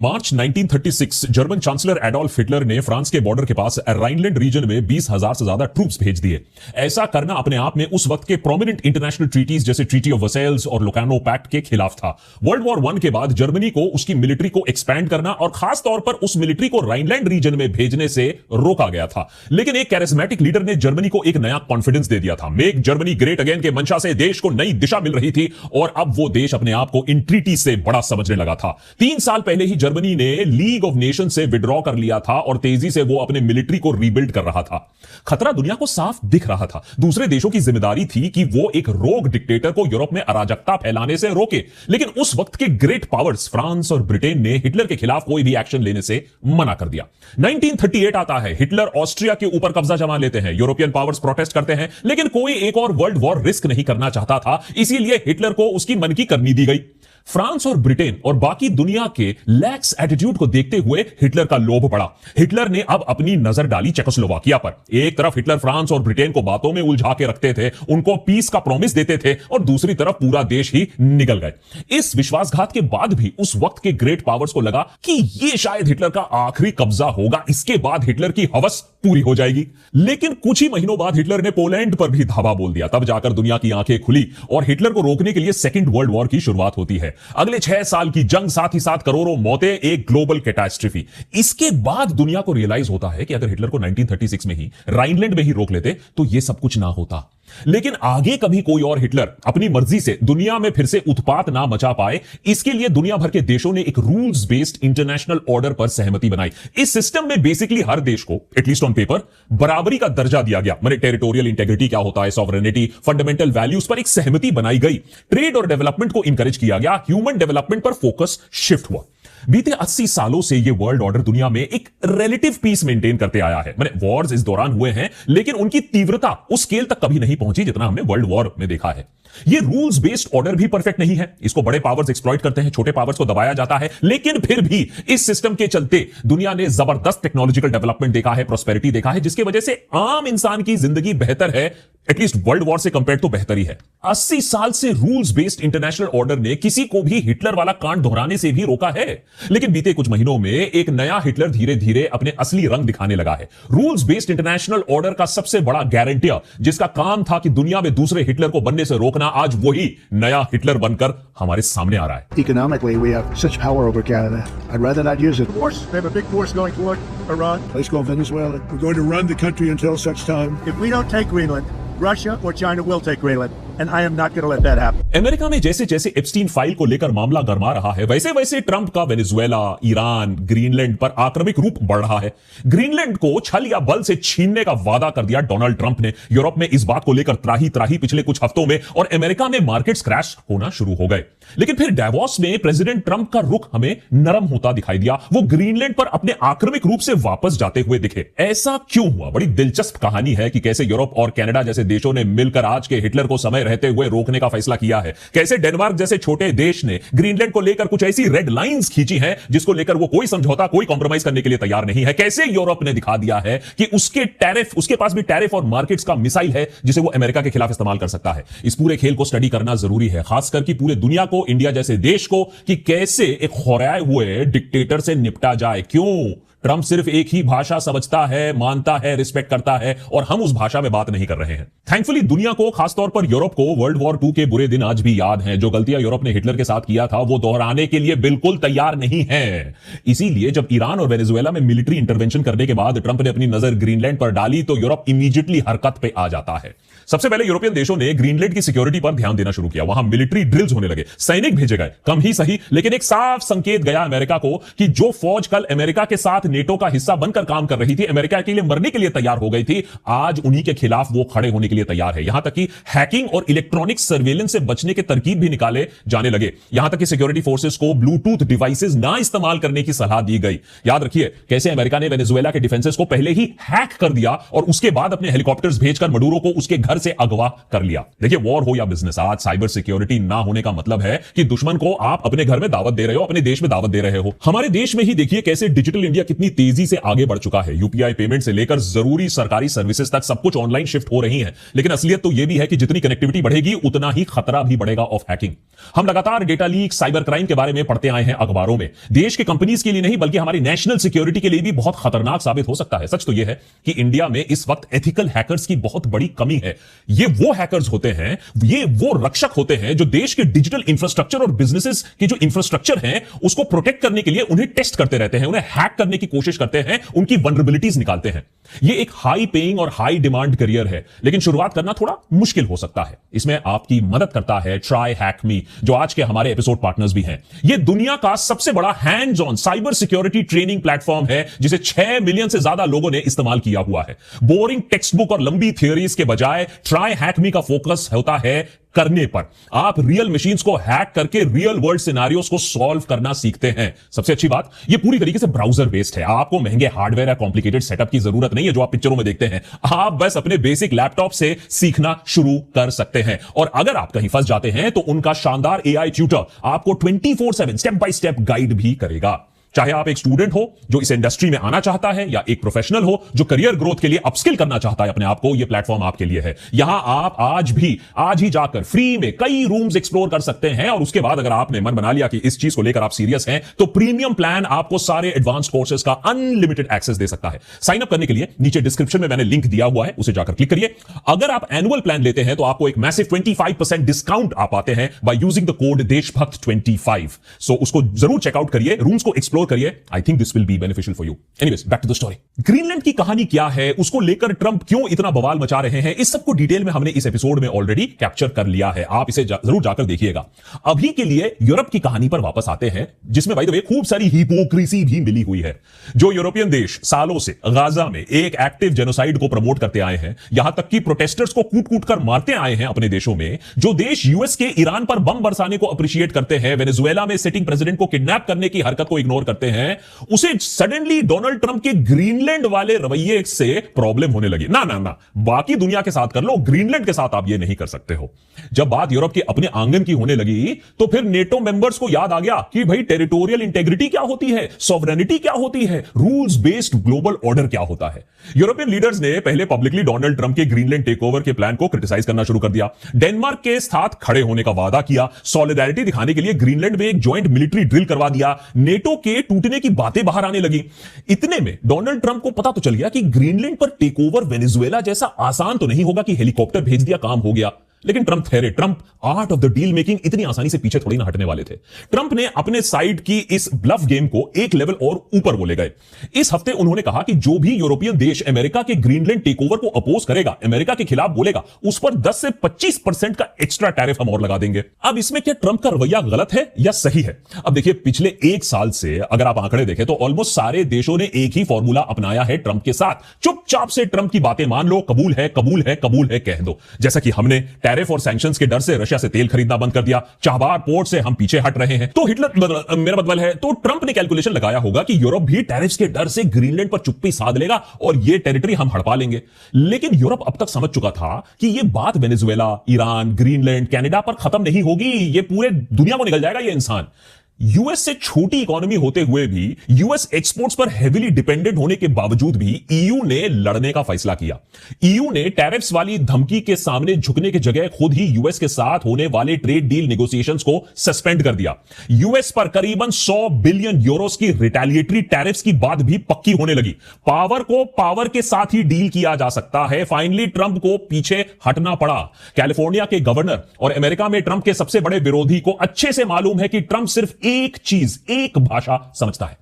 मार्च 1936 German chancellor Adolf Hitler ने France के border के पास राइनलैंड रीजन में 20,000 से ज्यादा ट्रूप्स भेज दिए। ऐसा करना अपने आप में उस वक्त के प्रोमिनेंट इंटरनेशनल ट्रीटीज जैसे ट्रीटी ऑफ वर्सेल्स और लोकानो पैक्ट के खिलाफ था। वर्ल्ड वॉर 1 के बाद जर्मनी को उसकी मिलिट्री को एक्सपैंड करना और खास तौर पर उस मिलिट्री को राइनलैंड रीजन में भेजने से रोका गया था। लेकिन एक कैरिस्मेटिक लीडर ने जर्मनी को एक नया कॉन्फिडेंस दे दिया था। मेक जर्मनी ग्रेट अगेन के मंशा से देश को नई दिशा मिल रही थी और अब वो देश अपने आप को इन ट्रीटी से बड़ा समझने लगा था। 3 साल पहले ही जर्मनी ने लीग ऑफ नेशन से विड्रॉ कर लिया था और तेजी से वो अपने मिलिट्री को रीबिल्ड कर रहा था। खतरा दुनिया को साफ दिख रहा था। दूसरे देशों की जिम्मेदारी थी कि वो एक रोग डिक्टेटर को यूरोप में अराजकता फैलाने से रोके। लेकिन उस वक्त के ग्रेट पावर्स फ्रांस और ब्रिटेन ने हिटलर के खिलाफ कोई भी एक्शन लेने से मना कर दिया। 1938 आता है। हिटलर ऑस्ट्रिया के ऊपर कब्जा जमा लेते हैं। यूरोपियन पावर्स प्रोटेस्ट करते हैं, लेकिन कोई एक और वर्ल्ड वॉर रिस्क नहीं करना चाहता था, इसीलिए हिटलर को उसकी मन की करनी दी गई। फ्रांस और ब्रिटेन और बाकी दुनिया के लैक्स एटीट्यूड को देखते हुए हिटलर का लोभ बढ़ा। हिटलर ने अब अपनी नजर डाली चेकोस्लोवाकिया पर। एक तरफ हिटलर फ्रांस और ब्रिटेन को बातों में उलझा के रखते थे, उनको पीस का प्रॉमिस देते थे, और दूसरी तरफ पूरा देश ही निगल गए। इस विश्वासघात के बाद भी उस वक्त के ग्रेट पावर्स को लगा कि यह शायद हिटलर का आखिरी कब्जा होगा, इसके बाद हिटलर की हवस पूरी हो जाएगी। लेकिन कुछ ही महीनों बाद हिटलर ने पोलैंड पर भी धावा बोल दिया। तब जाकर दुनिया की आंखें खुली और हिटलर को रोकने के लिए सेकेंड वर्ल्ड वॉर की शुरुआत होती है। अगले 6 साल की जंग, साथ ही साथ करोड़ों मौतें, एक ग्लोबल कैटास्ट्रफी। इसके बाद दुनिया को रियलाइज होता है कि अगर हिटलर को 1936 में ही राइनलैंड में ही रोक लेते तो यह सब कुछ ना होता। लेकिन आगे कभी कोई और हिटलर अपनी मर्जी से दुनिया में फिर से उत्पात ना मचा पाए, इसके लिए दुनिया भर के देशों ने एक रूल्स बेस्ड इंटरनेशनल ऑर्डर पर सहमति बनाई। इस सिस्टम में बेसिकली हर देश को एटलीस्ट ऑन पेपर बराबरी का दर्जा दिया गया। माने टेरिटोरियल इंटेग्रिटी क्या होता है, सॉवरेनिटी, फंडामेंटल वैल्यूज पर एक सहमति बनाई गई। ट्रेड और डेवलपमेंट को इंकरेज किया गया। ह्यूमन डेवलपमेंट पर फोकस शिफ्ट हुआ। बीते 80 सालों से यह वर्ल्ड ऑर्डर दुनिया में एक रिलेटिव पीस मेंटेन करते आया है। मैंने वॉर्स इस दौरान हुए हैं, लेकिन उनकी तीव्रता उस स्केल तक कभी नहीं पहुंची जितना हमने वर्ल्ड वॉर में देखा है। यह रूल्स बेस्ड ऑर्डर भी परफेक्ट नहीं है। इसको बड़े पावर्स एक्सप्लॉइट करते हैं, छोटे पावर्स को दबाया जाता है। लेकिन फिर भी इस सिस्टम के चलते दुनिया ने जबरदस्त टेक्नोलॉजिकल डेवलपमेंट देखा है, प्रॉस्पेरिटी देखा है, जिसकी वजह से आम इंसान की जिंदगी बेहतर है। एटलीस्ट वर्ल्ड वॉर से कंपेयर तो बेहतर ही है। 80 साल से रूल्स बेस्ड इंटरनेशनल ऑर्डर ने किसी को भी हिटलर वाला कांड दोहराने से भी रोका है। लेकिन बीते कुछ महीनों में एक नया हिटलर धीरे धीरे अपने असली रंग दिखाने लगा है। रूल्स बेस्ड इंटरनेशनल ऑर्डर का सबसे बड़ा गारंटियर, जिसका काम था कि दुनिया में दूसरे हिटलर को बनने से रोकना, आज वही नया हिटलर बनकर हमारे सामने आ रहा है। Economically, we have such power over Canada. I'd rather not use it. Of course, they have a big force going toward Iran. Let's go Venezuela. We're going to run the country until such time. If we don't take Greenland, Russia or China will take Greenland, and I am not going to let that happen. America में जैसे जैसे Epstein file को लेकर मामला गरमा रहा है, वैसे वैसे ट्रंप का वेनेजुएला, ईरान, ग्रीनलैंड पर आक्रमक रूप बढ़ रहा है। ग्रीनलैंड को छल या बल से छीनने का वादा कर दिया डोनाल्ड ट्रंप ने। यूरोप में इस बात को लेकर त्राही त्राही पिछले कुछ हफ्तों में, और अमेरिका में मार्केट्स क्रैश होना शुरू हो गए। लेकिन फिर डेवोस में प्रेसिडेंट ट्रंप का रुख हमें नरम होता दिखाई दिया। वो ग्रीनलैंड पर अपने आक्रमक रूप से वापस जाते हुए दिखे। ऐसा क्यों हुआ? बड़ी दिलचस्प कहानी है कि कैसे यूरोप और कनाडा जैसे देशों ने मिलकर आज के हिटलर को समय रहते हुए रोकने का फैसला किया है। कैसे डेनमार्क जैसे छोटे देश ने ग्रीनलैंड को लेकर कुछ ऐसी रेड लाइंस खींची हैं जिसको लेकर वो कोई समझौता, कोई कॉम्प्रोमाइज करने के लिए तैयार नहीं है। कैसे यूरोप ने दिखा दिया है कि उसके पास भी टैरिफ और मार्केट्स का मिसाइल है जिसे वो अमेरिका के खिलाफ इस्तेमाल कर सकता है। इस पूरे खेल को स्टडी करना जरूरी है, खासकर कि पूरे दुनिया को, इंडिया जैसे देश को, कि कैसे एक खोराए हुए डिक्टेटर से निपटा जाए। क्यों? ट्रंप सिर्फ एक ही भाषा समझता है, मानता है, रिस्पेक्ट करता है, और हम उस भाषा में बात नहीं कर रहे हैं। थैंकफुली दुनिया को, खासतौर पर यूरोप को, वर्ल्ड वॉर 2 के बुरे दिन आज भी याद हैं। जो गलतियां यूरोप ने हिटलर के साथ किया था वो दोहराने के लिए बिल्कुल तैयार नहीं है। इसीलिए जब ईरान और वेनेजुएला में मिलिट्री इंटरवेंशन करने के बाद ट्रंप ने अपनी नजर ग्रीनलैंड पर डाली तो यूरोप इमीडिएटली हरकत पे आ जाता है। सबसे पहले यूरोपियन देशों ने ग्रीनलैंड की सिक्योरिटी पर ध्यान देना शुरू किया। वहां मिलिट्री ड्रिल्स होने लगे, सैनिक भेजे गए, कम ही सही, लेकिन एक साफ संकेत गया अमेरिका को कि जो फौज कल अमेरिका के साथ नेटो का हिस्सा बनकर काम कर रही थी, अमेरिका के लिए मरने के लिए तैयार हो गई थी, आज उन्हीं के खिलाफ वो खड़े होने के लिए तैयार है। यहां तक कि हैकिंग और इलेक्ट्रॉनिक सर्वेलेंस से बचने के तरकीब भी निकाले जाने लगे। यहां तक कि सिक्योरिटी फोर्सेस को ब्लूटूथ डिवाइसेस ना इस्तेमाल करने की सलाह दी गई। याद रखिए कैसे अमेरिका ने वेनेजुएला के डिफेंसेस को पहले ही हैक कर दिया और उसके बाद अपने हेलीकॉप्टर्स भेजकर मडूरो को उसके घर से अगवा कर लिया। देखिए, वॉर हो या बिजनेस, आज साइबर सिक्योरिटी ना होने का मतलब है कि दुश्मन को आप अपने घर में दावत दे रहे हो, अपने देश में दावत दे रहे हो। हमारे देश में ही देखिए कैसे डिजिटल इंडिया की कितनी तेजी से आगे बढ़ चुका है। यूपीआई पेमेंट से लेकर जरूरी सरकारी सर्विसेज तक सब कुछ ऑनलाइन शिफ्ट हो रही है। लेकिन असलियत तो यह भी है कि जितनी कनेक्टिविटी बढ़ेगी उतना ही खतरा भी बढ़ेगा ऑफ हैकिंग। हम लगातार डेटा लीक, साइबर क्राइम के बारे में पढ़ते आए हैं अखबारों में। देश के कंपनीज के लिए नहीं बल्कि हमारी नेशनल सिक्योरिटी के लिए भी बहुत खतरनाक साबित हो सकता है। सच तो यह है कि इंडिया में इस वक्त एथिकल हैकर्स की बहुत बड़ी कमी है। ये वो हैकर्स होते हैं, ये वो रक्षक होते हैं जो देश के डिजिटल इंफ्रास्ट्रक्चर और बिजनेसेस के जो इंफ्रास्ट्रक्चर हैं उसको प्रोटेक्ट करने के लिए उन्हें टेस्ट करते रहते हैं, उन्हें हैक करने की कोशिश करते हैं, उनकी वल्नरेबिलिटीज निकालते हैं। ये एक हाई पेइंग और हाई डिमांड करियर है, लेकिन शुरुआत करना थोड़ा मुश्किल हो सकता है। इसमें आपकी मदद करता है ट्राई हैक मी, जो आज के हमारे एपिसोड पार्टनर्स भी हैं। ये दुनिया का सबसे बड़ा hands on cyber security training platform है जिसे 6 मिलियन से ज्यादा लोगों ने इस्तेमाल किया हुआ है। बोरिंग टेक्स्ट बुक और लंबी थियोरीज के बजाय ट्राई हैक मी का फोकस होता है करने पर। आप रियल मशीन्स को हैक करके रियल वर्ल्ड सिनेरियोस को सॉल्व करना सीखते हैं। सबसे अच्छी बात, ये पूरी तरीके से ब्राउजर बेस्ड है। आपको महंगे हार्डवेयर या कॉम्प्लिकेटेड सेटअप की जरूरत नहीं है जो आप पिक्चरों में देखते हैं। आप बस अपने बेसिक लैपटॉप से सीखना शुरू कर सकते हैं। और अगर आप कहीं फंस जाते हैं तो उनका शानदार एआई ट्यूटर आपको 24/7 स्टेप बाय स्टेप गाइड भी करेगा। चाहे आप एक स्टूडेंट हो जो इस इंडस्ट्री में आना चाहता है या एक प्रोफेशनल हो जो करियर ग्रोथ के लिए अपस्किल करना चाहता है अपने आप को, यह प्लेटफॉर्म आपके लिए है। यहां आप आज ही जाकर फ्री में कई रूम्स एक्सप्लोर कर सकते हैं और उसके बाद अगर आपने मन बना लिया कि इस चीज को लेकर आप सीरियस हैं तो प्रीमियम प्लान आपको सारे एडवांस कोर्सेज का अनलिमिटेड एक्सेस दे सकता है। साइन अप करने के लिए नीचे डिस्क्रिप्शन में मैंने लिंक दिया हुआ है, उसे जाकर क्लिक करिए। अगर आप एनुअल प्लान लेते हैं तो आपको एक मैसिव 25% डिस्काउंट आप पाते हैं बाय यूजिंग द कोड देशभक्त25। सो उसको जरूर चेकआउट करिए, रूम्स को एक्सप्लोर करिए। I think this will be beneficial for you. Anyways, back to the story. Greenland की कहानी क्या है, उसको लेकर ट्रंप क्यों इतना बवाल मचा रहे हैं, इस सबको डिटेल में हमने इस एपिसोड में ऑलरेडी कैप्चर कर लिया है। आप इसे जरूर जाकर देखिएगा। अभी के लिए यूरोप की कहानी पर वापस आते हैं, जिसमें बाय द वे खूब सारी हिपोक्रेसी भी मिली हुई है। जो यूरोपियन देश सालों से गाजा में एक एक्टिव जेनोसाइड को प्रमोट करते आए हैं, यहां तक कि प्रोटेस्टर्स को कूट कूट कर मारते आए हैं अपने देशों में, जो देश यूएस के ईरान पर बम बरसाने को अप्रिशिएट करते हैं, वेनेजुएला में सिटिंग प्रेसिडेंट को किडनैप करने की हरकत को इग्नोर करते हैं, उसे सडनली डोनाल्ड ट्रंप के ग्रीनलैंड वाले रवैये से प्रॉब्लम होने लगी। ना ना ना, बाकी दुनिया के साथ कर लो, ग्रीनलैंड के साथ आप ये नहीं कर सकते हो। जब बात यूरोप के अपने आंगन की होने लगी तो फिर नेटो मेंबर्स को याद आ गया कि भाई टेरिटोरियल इंटेग्रिटी क्या होती है, सॉवरेनिटी क्या होती है, रूल्स बेस्ड ग्लोबल ऑर्डर क्या होता है। यूरोपियन लीडर्स ने पहले पब्लिकली डोनाल्ड ट्रंप के ग्रीनलैंड टेकओवर के प्लान को क्रिटिसाइज करना शुरू कर दिया, डेनमार्क के साथ खड़े होने का वादा किया, सॉलिडारिटी दिखाने के लिए ग्रीनलैंड में एक ज्वाइंट मिलिट्री ड्रिल करवा दिया, नेटो के टूटने की बातें बाहर आने लगी। इतने में डोनाल्ड ट्रंप को पता तो चल गया कि ग्रीनलैंड पर टेक ओवर वेनेजुएला जैसा आसान तो नहीं होगा कि हेलीकॉप्टर भेज दिया काम हो गया। लेकिन ट्रंप ठहरे। Trump art of the deal making इतनी आसानी से पीछे थोड़ी ना हटने वाले थे। ट्रंप ने अपने साइड की इस ब्लफ गेम को एक लेवल और ऊपर वो ले गए। इस हफ्ते उन्होंने कहा कि जो भी यूरोपियन देश अमेरिका के ग्रीनलैंड टेकओवर को अपोज करेगा, अमेरिका के खिलाफ बोलेगा, उस पर 10 से 25% का एक्स्ट्रा टैरिफ हम और लगा देंगे। अब इसमें क्या ट्रंप का रवैया गलत है या सही है? अब देखिए, पिछले एक साल से अगर आप आंकड़े देखें तो ऑलमोस्ट सारे देशों ने एक ही फॉर्मूला अपनाया है ट्रंप के साथ। चुपचाप से ट्रंप की बातें मान लो, कबूल है कबूल है कबूल है कह दो। जैसा कि हमने टैरिफ और सैंक्शंस के डर से रशिया से तेल खरीदना बंद कर दिया, चाबार पोर्ट से हम पीछे हट रहे हैं। तो हिटलर मेरा मतलब है, तो ट्रंप ने कैलकुलेशन लगाया होगा कि यूरोप भी टैरिफ्स के डर से ग्रीनलैंड पर चुप्पी साध लेगा और ये टेरिटरी हम हड़पा लेंगे। लेकिन यूरोप अब तक समझ चुका था कि ये बात वेनेजुएला, ईरान, ग्रीनलैंड, कनाडा पर खत्म नहीं होगी, ये पूरे दुनिया को निकल जाएगा ये इंसान। यूएस से छोटी इकोनॉमी होते हुए भी, यूएस एक्सपोर्ट्स पर हेवीली डिपेंडेंट होने के बावजूद भी ईयू ने लड़ने का फैसला किया। ईयू ने टैरिफ्स वाली धमकी के सामने झुकने की जगह खुद ही यूएस के साथ होने वाले ट्रेड डील नेगोशिएशंस को सस्पेंड कर दिया। यूएस पर करीबन 100 बिलियन यूरोस की रिटेलिएटरी टैरिफ्स की बात भी पक्की होने लगी। पावर को पावर के साथ ही डील किया जा सकता है। फाइनली ट्रंप को पीछे हटना पड़ा। कैलिफोर्निया के गवर्नर और अमेरिका में ट्रंप के सबसे बड़े विरोधी को अच्छे से मालूम है कि ट्रंप सिर्फ एक चीज, एक भाषा समझता है।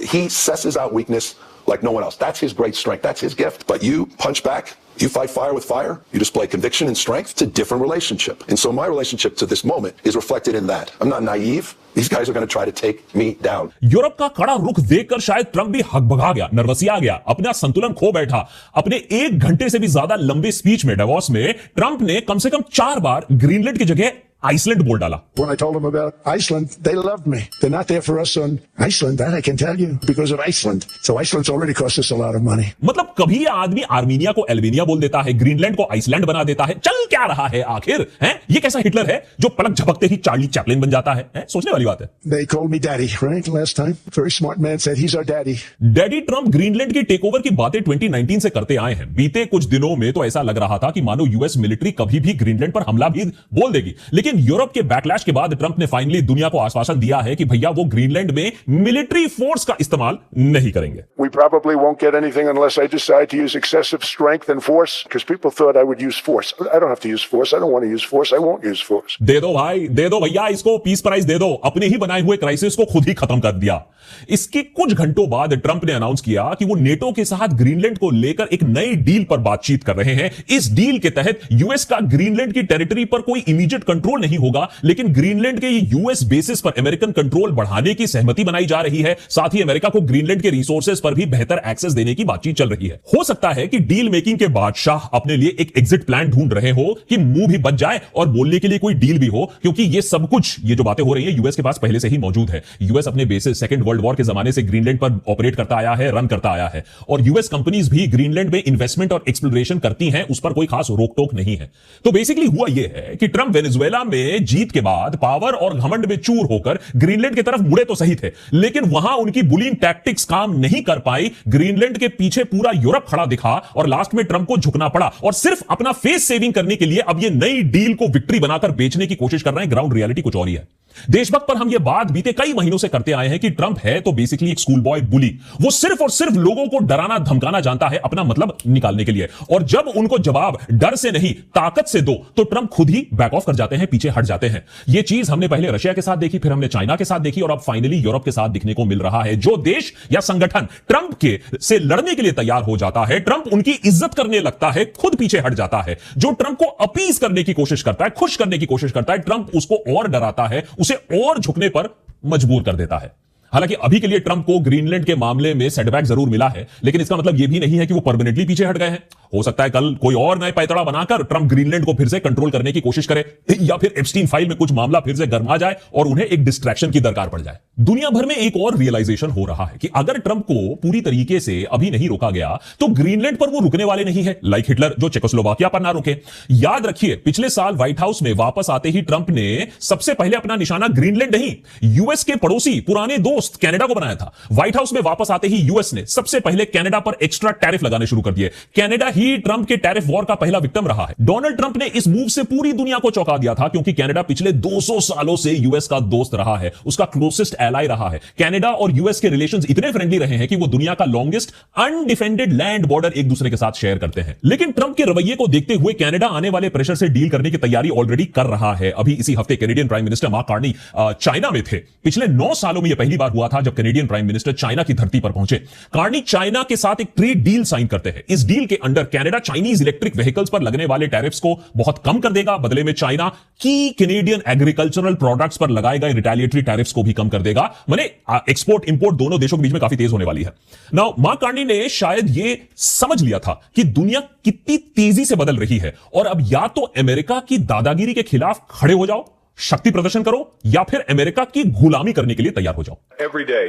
He susses out weakness like no one else. That's his great strength. That's his gift. But you punch back. You fight fire with fire. You display conviction and strength. It's a different relationship. And so my relationship to this moment is reflected in that. I'm not naive. These guys are going to try to take me down. Europe का कड़ा रुख देखकर शायद Trump भी हकबका गया, नर्वसिया गया, अपना संतुलन खो बैठा। अपने 1 घंटे से भी ज्यादा लंबे स्पीच में, डेवॉस में, ट्रंप ने कम से कम 4 बार ग्रीनलैंड की जगह आइसलैंड बोल डाला। When I told them about Iceland, they loved me. They're not there for us on Iceland, that I can tell you, because of Iceland. So Iceland's already cost us a lot of money. मतलब कभी ये आदमी Armenia को Albania बोल देता है, Greenland को Iceland बना देता है। चल क्या रहा है आखिर? हैं? ये कैसा हिटलर है जो पलक झपकते ही चार्ली चैपलिन बन जाता है? सोचने वाली बात है। They called me daddy, right? Last time. Very smart man said he's our daddy. Daddy Trump Greenland की टेकओवर की बातें 2019 से करते आए हैं। बीते कुछ दिनों में तो ऐसा लग रहा था कि मानो यूएस मिलिट्री कभी भी ग्रीनलैंड पर हमला भी बोल देगी। लेकिन यूरोप के बैकलैश के बाद ट्रंप ने फाइनली दुनिया को आश्वासन दिया है कि भैया वो ग्रीनलैंड में मिलिट्री फोर्स का इस्तेमाल नहीं करेंगे। We probably won't get anything unless I decide to use excessive strength and force, because people thought I would use force. I don't have to use force. I don't want to use force. I won't use force. दे दो भाई, दे दो भैया, इसको peace prize दे दो। अपने ही बनाए हुए crisis को खुद ही खत्म कर दिया। इसके कुछ घंटों बाद ट्रंप ने अनाउंस किया कि वो नेटो के साथ ग्रीनलैंड को लेकर एक नई डील पर बातचीत कर रहे हैं। इस डील के तहत यूएस का ग्रीनलैंड की टेरिटरी पर कोई इमीडिएट कंट्रोल नहीं होगा, लेकिन ग्रीनलैंड के यूएस बेसिस पर अमेरिकन कंट्रोल बढ़ाने की सहमति बनाई जा रही है। साथ ही अमेरिका को ग्रीनलैंड के रिसोर्सेज पर भी बेहतर एक्सेस देने की बातचीत चल रही है। हो सकता है कि डील मेकिंग के बादशाह अपने लिए एक एग्जिट प्लान ढूंढ रहे हो कि मुंह भी बच जाए और बोलने के लिए कोई डील भी हो, क्योंकि ये सब कुछ, ये जो बातें हो रही है, यूएस के पास पहले से ही मौजूद है। यूएस अपने बेसिस सेकंड वर्ल्ड वॉर के जमाने से ग्रीनलैंड पर ऑपरेट करता आया है, रन करता आया है, और यूएस कंपनीज भी ग्रीनलैंड में इन्वेस्टमेंट और एक्सप्लोरेशन करती हैं, उस पर कोई खास रोक टोक नहीं है। तो बेसिकली हुआ यह है कि ट्रंप वेनेजुएला में जीत के बाद पावर और घमंड में चूर होकर ग्रीनलैंड की तरफ मुड़े तो सही थे, लेकिन वहां उनकी बुलिंग टैक्टिक्स काम नहीं कर पाई। ग्रीनलैंड के पीछे पूरा यूरोप खड़ा दिखा और लास्ट में ट्रंप को झुकना पड़ा, और सिर्फ अपना फेस सेविंग करने के लिए अब ये नई डील को विक्ट्री बनाकर बेचने की कोशिश कर रहे हैं। ग्राउंड रियलिटी कुछ और ही है। देशभक्त पर हम ये बात बीते कई महीनों से करते आए हैं कि ट्रंप है तो बेसिकली एक स्कूल बॉय बुली। वो सिर्फ और सिर्फ लोगों को डराना धमकाना जानता है अपना मतलब निकालने के लिए, और जब उनको जवाब डर से नहीं ताकत से दो तो ट्रंप खुद ही बैक ऑफ कर जाते हैं, पीछे हट जाते हैं। ये चीज हमने पहले रशिया के साथ देखी, फिर हमने चाइना के साथ देखी, और अब फाइनली यूरोप के साथ दिखने को मिल रहा है। जो देश या संगठन ट्रंप के से लड़ने के लिए तैयार हो जाता है, ट्रंप उनकी इज्जत करने लगता है, खुद पीछे हट जाता है। जो ट्रंप को अपीज करने की कोशिश करता है, खुश करने की कोशिश करता है, ट्रंप उसको और डराता है, उसे और झुकने पर मजबूर कर देता है। हालांकि अभी के लिए ट्रंप को ग्रीनलैंड के मामले में सेटबैक जरूर मिला है, लेकिन इसका मतलब यह भी नहीं है कि वो परमानेंटली पीछे हट गए हैं। हो सकता है कल कोई और नए पैतरा बनाकर ट्रंप ग्रीनलैंड को फिर से कंट्रोल करने की कोशिश करे, या फिर एप्स्टीन फाइल में कुछ मामला फिर से गरमा जाए और उन्हें एक डिस्ट्रैक्शन की दरकार पड़ जाए। दुनिया भर में एक और रियलाइजेशन हो रहा है कि अगर ट्रंप को पूरी तरीके से अभी नहीं रोका गया तो ग्रीनलैंड पर वो रुकने वाले नहीं है, लाइक हिटलर जो चेकोस्लोवाकिया पर ना रुके। याद रखिए, पिछले साल व्हाइट हाउस में वापस आते ही ट्रंप ने सबसे पहले अपना निशाना ग्रीनलैंड नहीं, यूएस के पड़ोसी पुराने दोस्त कनाडा को बनाया था। व्हाइट हाउस में वापस आते ही यूएस ने सबसे पहले कनाडा पर एक्स्ट्रा टैरिफ लगाने शुरू कर दिए। कनाडा ही ट्रंप के टैरिफ वॉर का पहला विक्टिम रहा है। डोनाल्ड ट्रंप ने इस मूव से पूरी दुनिया को चौंका दिया था, क्योंकि कनाडा पिछले 200 सालों से यूएस का दोस्त रहा है, उसका क्लोजेस्ट एलाई रहा है। कनाडा और यूएस के रिलेशंस इतने फ्रेंडली रहे हैं कि वो दुनिया का लॉन्गेस्ट अनडिफेंडेड लैंड बॉर्डर एक दूसरे के साथ शेयर करते हैं। लेकिन ट्रंप के रवैये को देखते हुए कनाडा आने वाले प्रेशर से डील करने की तैयारी ऑलरेडी कर रहा है। अभी इसी हफ्ते Canadian prime minister mark Carney China में थे। पिछले 9 सालों में यह पहली बार हुआ था जब कैनेडियन प्राइम मिनिस्टर चाइना की धरती पर पहुंचे। कार्नी चाइना के साथ एक ट्रेड डील साइन करते हैं। इस डील के under Canada Chinese electric vehicles पर लगने वाले टैरिफ्स को बहुत कम कर देगा, बदले में चाइना की कैनेडियन एग्रीकल्चरल प्रोडक्ट्स पर लगाए गए रिटेलिएटरी टैरिफ्स को भी कम कर देगा। माने एक्सपोर्ट इंपोर्ट दोनों देशों के बीच में काफी तेज होने वाली है। नाउ मार्क कार्नी ने शायद ये समझ लिया था कि दुनिया कितनी तेजी से बदल रही है, और अब या तो अमेरिका की दादागिरी के खिलाफ खड़े हो जाओ, शक्ति प्रदर्शन करो, या फिर अमेरिका की गुलामी करने के लिए तैयार हो जाओ। Every day,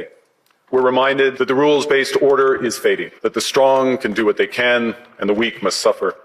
we're reminded that the rules-based order is fading, that the strong can do what they can and the weak must suffer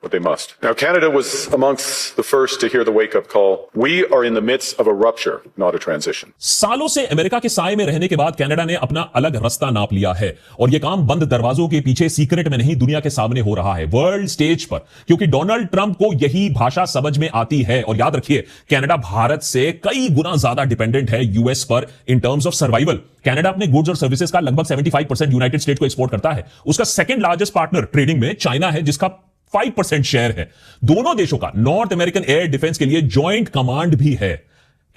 what they must. Now, Canada was amongst the first to hear the wake-up call. We are in the midst of a rupture, not a transition. सालों से America के साए में रहने के बाद Canada ने अपना अलग रास्ता नाप लिया है, और यह काम बंद दरवाजों के पीछे सीक्रेट में नहीं, दुनिया के सामने हो रहा है, वर्ल्ड स्टेज पर, क्योंकि डोनाल्ड ट्रंप को यही भाषा समझ में आती है। और याद रखिए, कनाडा भारत से कई गुना ज्यादा डिपेंडेंट है यूएस पर in terms of survival. Canada अपने गुड्स और सर्विसेज का लगभग 75% यूनाइटेड स्टेट को एक्सपोर्ट करता है। उसका सेकंड लार्जेस्ट पार्टनर ट्रेडिंग में चाइना है, जिसका 5% शेयर है। दोनों देशों का नॉर्थ अमेरिकन एयर डिफेंस के लिए जॉइंट कमांड भी है।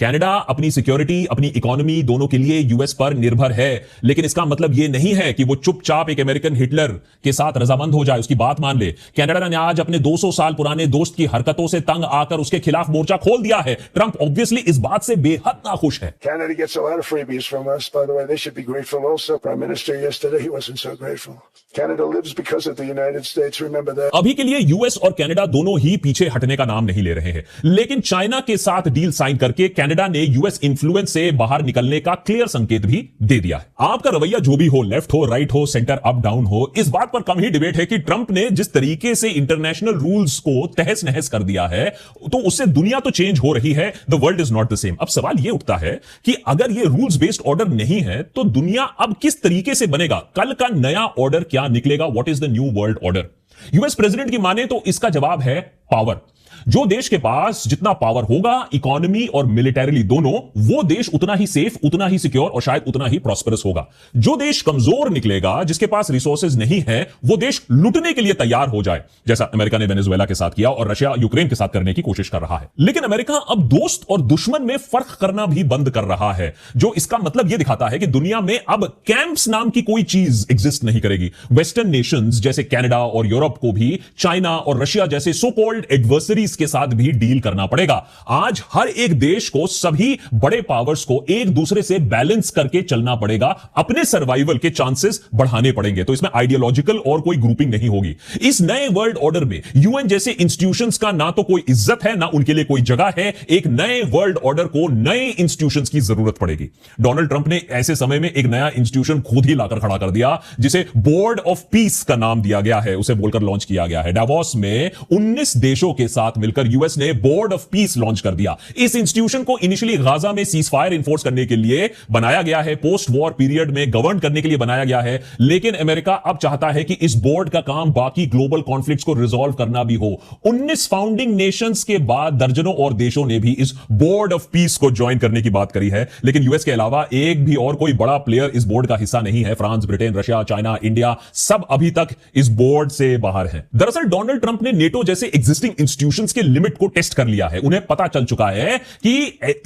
कनाडा अपनी सिक्योरिटी, अपनी इकोनॉमी दोनों के लिए यूएस पर निर्भर है, लेकिन इसका मतलब यह नहीं है कि वो चुपचाप एक अमेरिकन हिटलर के साथ रजामंद हो जाए, उसकी बात मान ले। कनाडा ने आज अपने 200 साल पुराने दोस्त की हरकतों से तंग आकर उसके खिलाफ मोर्चा खोल दिया है। ट्रंप ऑब्वियसली इस बात से बेहद नाखुश है। Canada gets a lot of freebies from us, by the way. They should be grateful also. Prime Minister yesterday, he wasn't so grateful. Canada lives because of the United States. Remember that. अभी के लिए US और Canada दोनों ही पीछे हटने का नाम नहीं ले रहे हैं, लेकिन चाइना के साथ डील साइन करके कनाडा ने यूएस इन्फ्लुएंस से बाहर निकलने का क्लियर संकेत भी दे दिया है। आपका रवैया जो भी हो, लेफ्ट हो, राइट हो, सेंटर, अप, डाउन हो, इस बात पर कम ही डिबेट है कि ट्रंप ने जिस तरीके से इंटरनेशनल रूल्स को तहस नहस कर दिया है, तो उससे दुनिया तो चेंज हो रही है। The world is not the same. अब सवाल यह उठता है कि अगर यह रूल्स बेस्ड ऑर्डर नहीं है तो दुनिया अब किस तरीके से बनेगा? कल का नया ऑर्डर क्या निकलेगा? What is the new world order? US president की माने तो इसका जवाब है पावर। जो देश के पास जितना पावर होगा, इकोनॉमी और मिलिटरीली दोनों, वो देश उतना ही सेफ, उतना ही सिक्योर और शायद उतना ही प्रॉस्परस होगा। जो देश कमजोर निकलेगा, जिसके पास रिसोर्सेज नहीं है, वो देश लूटने के लिए तैयार हो जाए, जैसा अमेरिका ने वेनेजुएला के साथ किया और रशिया यूक्रेन के साथ करने की कोशिश कर रहा है। लेकिन अमेरिका अब दोस्त और दुश्मन में फर्क करना भी बंद कर रहा है, जो इसका मतलब यह दिखाता है कि दुनिया में अब कैंप्स नाम की कोई चीज एग्जिस्ट नहीं करेगी। वेस्टर्न नेशंस जैसे कनाडा और यूरोप को भी चाइना और रशिया जैसे सो कॉल्ड एडवर्सरीज के साथ भी डील करना पड़ेगा। आज हर एक देश को, सभी बड़े पावर्स को एक दूसरे से बैलेंस करके चलना पड़ेगा, अपने सर्वाइवल के चांसेस बढ़ाने पड़ेंगे। तो इसमें आइडियोलॉजिकल और कोई ग्रुपिंग नहीं होगी। इस नए वर्ल्ड ऑर्डर में यूएन जैसे इंस्टीट्यूशंस का ना तो कोई इज्जत है, ना उनके लिए कोई जगह है। एक नए वर्ल्ड ऑर्डर को नए इंस्टीट्यूशंस की जरूरत पड़ेगी। डोनाल्ड ट्रंप ने ऐसे समय में एक नया इंस्टीट्यूशन खुद ही लाकर खड़ा कर दिया, जिसे बोर्ड ऑफ पीस का नाम दिया गया है, उसे बोलकर लॉन्च किया गया है। डावोस में 19 देशों के साथ मिलकर यूएस ने बोर्ड ऑफ पीस लॉन्च कर दिया। इस इंस्टीट्यूशन को इनिशियली गाजा में सीज फायर इन्फोर्स करने के लिए बनाया गया है, पोस्ट वॉर पीरियड में गवर्न करने के लिए बनाया गया है। लेकिन अमेरिका अब चाहता है कि इस बोर्ड का काम बाकी ग्लोबल कॉन्फ्लिक्ट्स को रिजॉल्व करना भी हो। 19 फाउंडिंग नेशंस के बाद दर्जनों और देशों ने भी इस बोर्ड ऑफ पीस को ज्वाइन करने की बात करी है, लेकिन यूएस के अलावा एक भी और कोई बड़ा प्लेयर इस बोर्ड का हिस्सा नहीं है। France, Britain, Russia, China, India सब अभी तक इस बोर्ड से बाहर है। दरअसल डोनाल्ड ट्रंप ने नेटो जैसे एग्जिस्टिंग इंस्टीट्यूशंस के लिमिट को टेस्ट कर लिया है। उन्हें पता चल चुका है कि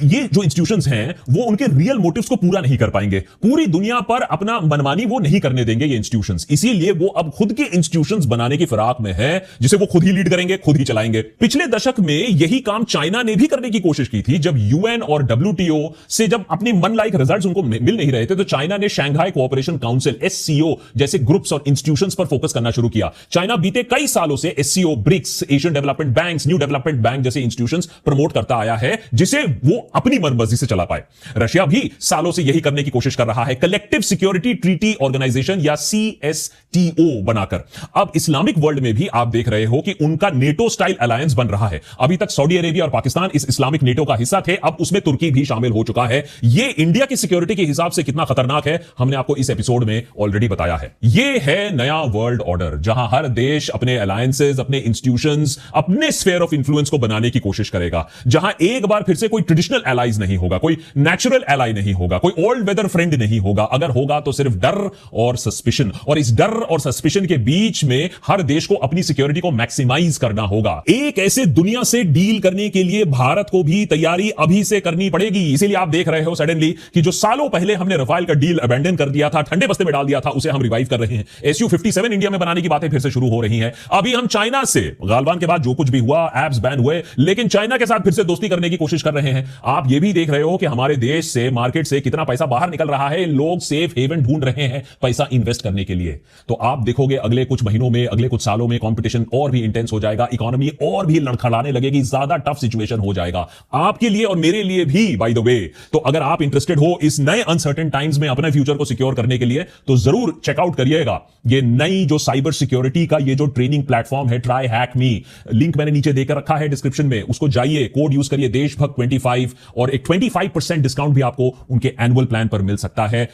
ये जो इंस्टीट्यूशंस हैं वो उनके रियल मोटिव्स को पूरा नहीं कर पाएंगे। पूरी दुनिया पर अपना मनमानी वो नहीं करने देंगे ये इंस्टीट्यूशंस। इसीलिए वो अब खुद के इंस्टीट्यूशंस बनाने की फिराक में है, जिसे वो खुद ही लीड करेंगे, खुद ही चलाएंगे। पिछले दशक में यही काम चाइना ने भी करने की कोशिश की थी। जब यूएन और डब्ल्यूटीओ से जब अपनी मन लाइक रिजल्ट्स उनको मिल नहीं रहे थे, तो चाइना ने शंघाई कोऑपरेशन काउंसिल एससीओ जैसे ग्रुप्स और इंस्टीट्यूशंस पर फोकस करना शुरू किया। चाइना बीते कई सालों से SCO, BRICS, Asian development banks, new development bank जैसे इंस्टीट्यूशंस प्रमोट करता आया है, जिसे वो अपनी मनमर्जी से चला पाए। रशिया भी सालों से यही करने की कोशिश कर रहा है, कलेक्टिव सिक्योरिटी ट्रीटी ऑर्गेनाइजेशन या सीएसटीओ बनाकर। अब इस्लामिक वर्ल्ड में भी आप देख रहे हो कि उनका नेटो स्टाइल अलायंस बन रहा है। अभी तक सऊदी अरेबिया और पाकिस्तान इस इस्लामिक नेटो का हिस्सा थे, अब उसमें तुर्की भी शामिल हो चुका है। यह इंडिया की सिक्योरिटी के हिसाब से कितना खतरनाक है, हमने आपको इस एपिसोड में ऑलरेडी बताया है। यह है नया वर्ल्ड ऑर्डर, जहां हर देश अपने अलायंसेज, अपने इंस्टीट्यूशंस, अपने स्फीयर ऑफ इंफ्लुएंस को बनाने की कोशिश करेगा, जहां एक बार फिर से कोई ट्रेडिशनल एलाइज नहीं होगा, कोई नेचुरल एलाई नहीं होगा, कोई ओल्ड वेदर फ्रेंड नहीं होगा। अगर होगा तो सिर्फ डर और सस्पिशन, और इस डर और सस्पिशन के बीच में हर देश को अपनी सिक्योरिटी को मैक्सिमाइज करना होगा। एक ऐसे दुनिया से डील करने के लिए भारत को भी तैयारी अभी से करनी पड़ेगी। इसीलिए आप देख रहे हो सडनली कि जो सालों पहले हमने रफाल का डील अबैंडन कर दिया था, ठंडे बस्ते में डाल दिया था, उसे हम रिवाइव कर रहे हैं। SU-57 इंडिया में बनाने की बातें फिर से शुरू हो रही हैं। अभी हम चाइना से, गालवान के बाद जो कुछ भी हुआ, एप्स बैन हुए, लेकिन चाइना के साथ फिर से दोस्ती करने की कोशिश कर रहे हैं। आप ये भी देख रहे हो कि हमारे देश से, मार्केट से कितना पैसा बाहर निकल रहा है। लोग सेफ हेवन ढूंढ रहे हैं पैसा इन्वेस्ट करने के लिए। तो आप देखोगे अगले कुछ महीनों में, अगले कुछ सालों में कंपटीशन और भी इंटेंस हो जाएगा, इकोनॉमी और भी लड़खड़ाने लगेगी, ज्यादा टफ सिचुएशन हो जाएगा आपके लिए और मेरे लिए भी, बाय द वे। तो अगर आप इंटरेस्टेड हो इस नए अनसर्टेन टाइम्स में अपने फ्यूचर को सिक्योर करने के लिए, तो जरूर चेकआउट करिएगा ये नई जो साइबर सिक्योरिटी का ये जो ट्रेनिंग प्लेटफॉर्म है, ट्राई हैक मी। लिंक मैंने नीचे देकर रखा है डिस्क्रिप्शन में, उसको जाइए, कोड यूज करिए देशभक्त 25 और एक 25% डिस्काउंट भी आपको उनके एनुअल प्लान पर मिल सकता है।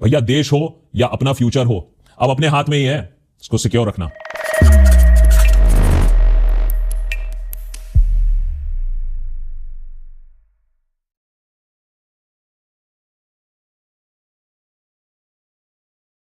भैया देश हो या अपना फ्यूचर हो, अब अपने हाथ में ही है, इसको सिक्योर रखना।